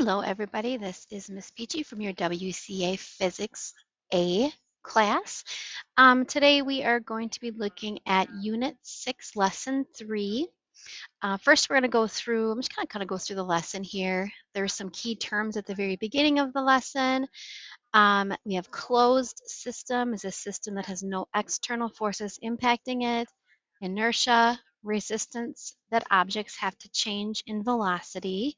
Hello, everybody. This is Miss Peachy from your WCA Physics A class. Today we are going to be looking at Unit 6, Lesson 3. First, we're going to go through, I'm just going to kind of go through the lesson here. There's some key terms at the very beginning of the lesson. We have closed system is a system that has no external forces impacting it. Inertia, resistance, that objects have to change in velocity.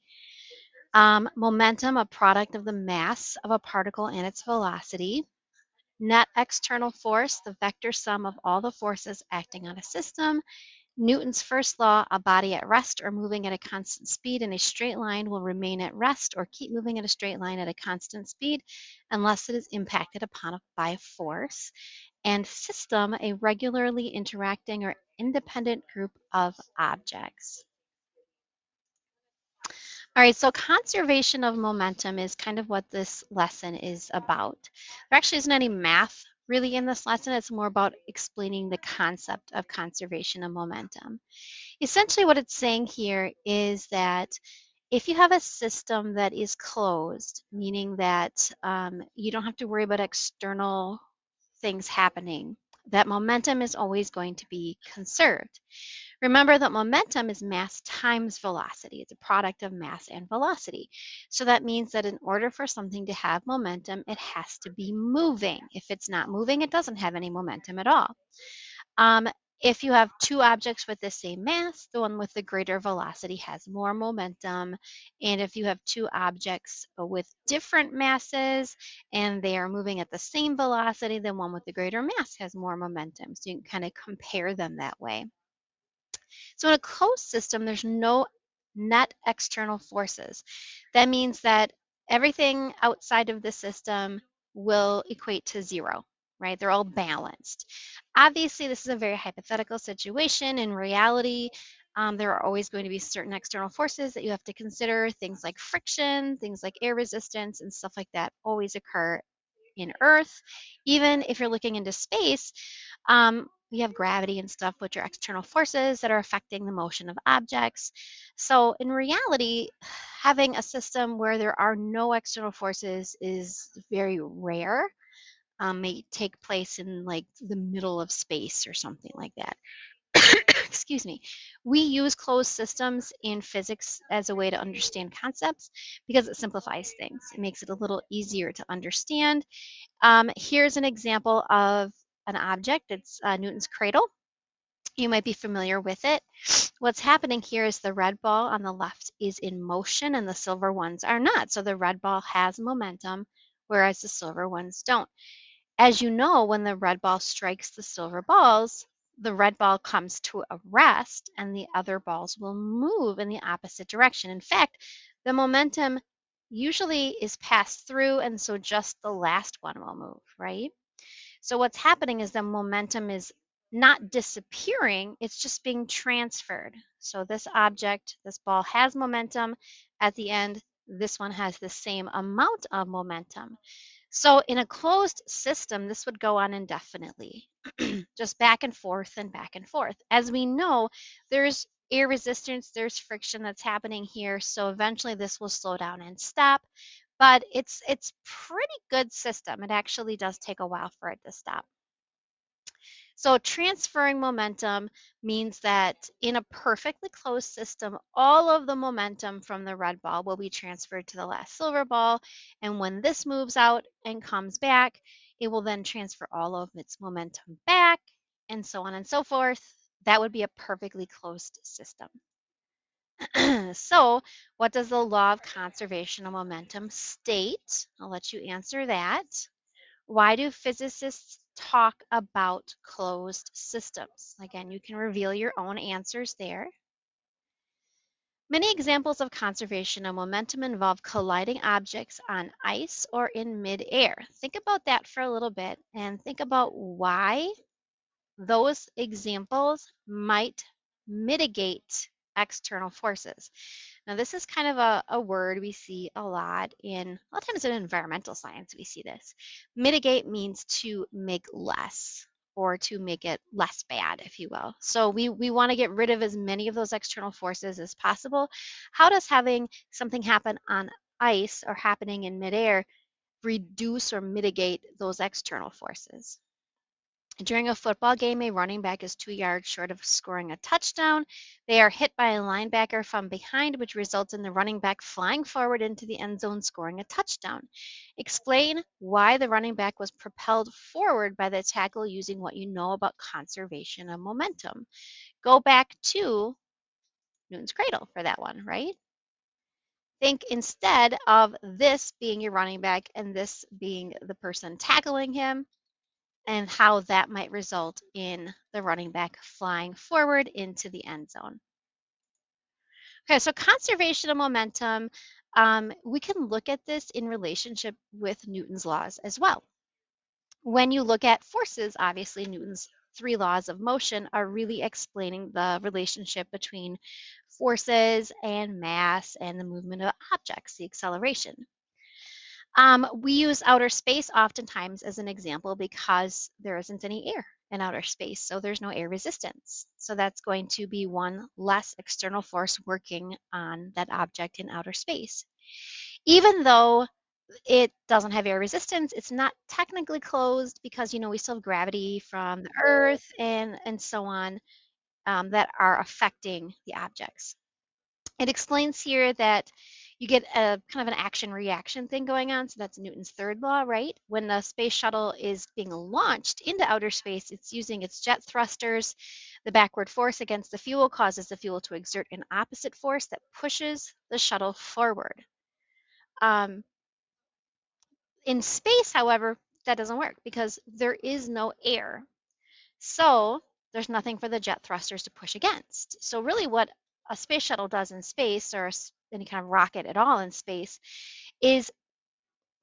Momentum, a product of the mass of a particle and its velocity. Net external force, the vector sum of all the forces acting on a system. Newton's first law, a body at rest or moving at a constant speed in a straight line will remain at rest or keep moving at a straight line at a constant speed unless it is impacted upon by a force. And system, a regularly interacting or independent group of objects. All right, so conservation of momentum is kind of what this lesson is about. There actually isn't any math really in this lesson. It's more about explaining the concept of conservation of momentum. Essentially, what it's saying here is that if you have a system that is closed, meaning that you don't have to worry about external things happening, that momentum is always going to be conserved. Remember that momentum is mass times velocity. It's a product of mass and velocity. So that means that in order for something to have momentum, it has to be moving. If it's not moving, it doesn't have any momentum at all. Um, if you have two objects with the same mass, the one with the greater velocity has more momentum. And if you have two objects with different masses and they are moving at the same velocity, then one with the greater mass has more momentum. So you can kind of compare them that way. So in a closed system, there's no net external forces. That means that everything outside of the system will equate to zero, right? They're all balanced. Obviously, this is a very hypothetical situation. In reality, there are always going to be certain external forces that you have to consider. Things like friction, things like air resistance, and stuff like that always occur in Earth. Even if you're looking into space, we have gravity and stuff, which are external forces that are affecting the motion of objects. So in reality, having a system where there are no external forces is very rare. May take place in like the middle of space or something like that. Excuse me. We use closed systems in physics as a way to understand concepts because it simplifies things. It makes it a little easier to understand. Here's an example of an object. It's Newton's cradle. You might be familiar with it. What's happening here is the red ball on the left is in motion and the silver ones are not. So the red ball has momentum, whereas the silver ones don't. As you know, when the red ball strikes the silver balls, the red ball comes to a rest and the other balls will move in the opposite direction. In fact, the momentum usually is passed through, and so just the last one will move, right? So what's happening is the momentum is not disappearing, it's just being transferred. So this object, this ball has momentum. At the end, this one has the same amount of momentum. So in a closed system, this would go on indefinitely, just back and forth and back and forth. As we know, there's air resistance, there's friction that's happening here. So eventually this will slow down and stop. But it's pretty good system. It actually does take a while for it to stop. So transferring momentum means that in a perfectly closed system, all of the momentum from the red ball will be transferred to the last silver ball. And when this moves out and comes back, it will then transfer all of its momentum back, and so on and so forth. That would be a perfectly closed system. So what does the law of conservation of momentum state? I'll let you answer that. Why do physicists talk about closed systems? Again, you can reveal your own answers there. Many examples of conservation of momentum involve colliding objects on ice or in midair. Think about that for a little bit and think about why those examples might mitigate external forces. Now, this is kind of a word we see a lot a lot of times in environmental science, we see this. Mitigate means to make less or to make it less bad, if you will. So we want to get rid of as many of those external forces as possible. How does having something happen on ice or happening in midair reduce or mitigate those external forces. During a football game, a running back is 2 yards short of scoring a touchdown. They are hit by a linebacker from behind, which results in the running back flying forward into the end zone, scoring a touchdown. Explain why the running back was propelled forward by the tackle using what you know about conservation of momentum. Go back to Newton's cradle for that one, right? Think instead of this being your running back and this being the person tackling him, and how that might result in the running back flying forward into the end zone. Okay, so conservation of momentum, we can look at this in relationship with Newton's laws as well. When you look at forces, obviously Newton's three laws of motion are really explaining the relationship between forces and mass and the movement of objects, the acceleration. We use outer space oftentimes as an example because there isn't any air in outer space, so there's no air resistance. So that's going to be one less external force working on that object in outer space. Even though it doesn't have air resistance, it's not technically closed because we still have gravity from the Earth and so on that are affecting the objects. It explains here that you get a kind of an action reaction thing going on. So that's Newton's third law, right? When the space shuttle is being launched into outer space, it's using its jet thrusters. The backward force against the fuel causes the fuel to exert an opposite force that pushes the shuttle forward. Um, in space, however, that doesn't work because there is no air. So there's nothing for the jet thrusters to push against. So really what a space shuttle does in space, or any kind of rocket at all in space, is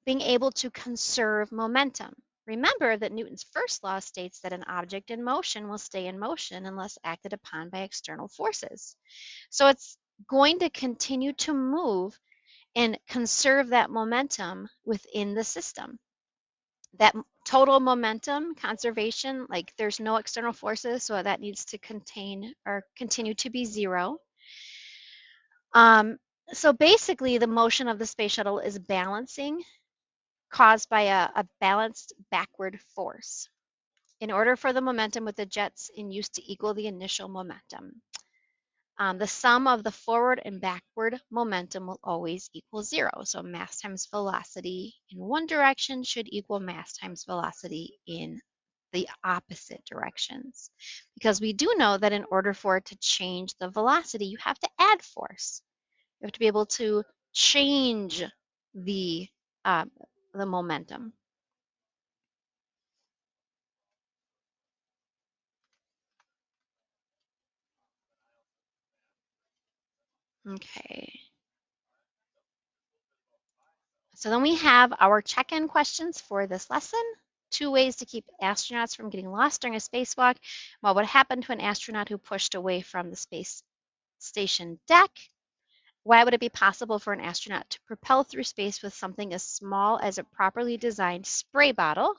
being able to conserve momentum. Remember that Newton's first law states that an object in motion will stay in motion unless acted upon by external forces. So it's going to continue to move and conserve that momentum within the system. That total momentum conservation, like there's no external forces, so that needs to contain or continue to be zero. So basically, the motion of the space shuttle is balancing, caused by a balanced backward force in order for the momentum with the jets in use to equal the initial momentum. The sum of the forward and backward momentum will always equal zero. So mass times velocity in one direction should equal mass times velocity in the opposite directions. Because we do know that in order for it to change the velocity, you have to add force. You have to be able to change the, uh, the momentum. Okay. So then we have our check-in questions for this lesson. 2 ways to keep astronauts from getting lost during a spacewalk. What would happen to an astronaut who pushed away from the space station deck? Why would it be possible for an astronaut to propel through space with something as small as a properly designed spray bottle?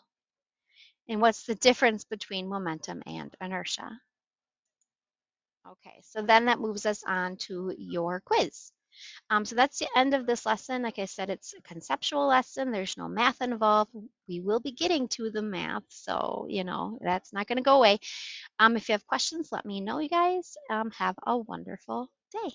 And what's the difference between momentum and inertia? Okay, so then that moves us on to your quiz. So that's the end of this lesson. Like I said, it's a conceptual lesson. There's no math involved. We will be getting to the math, so that's not going to go away. If you have questions, let me know, you guys. Have a wonderful day.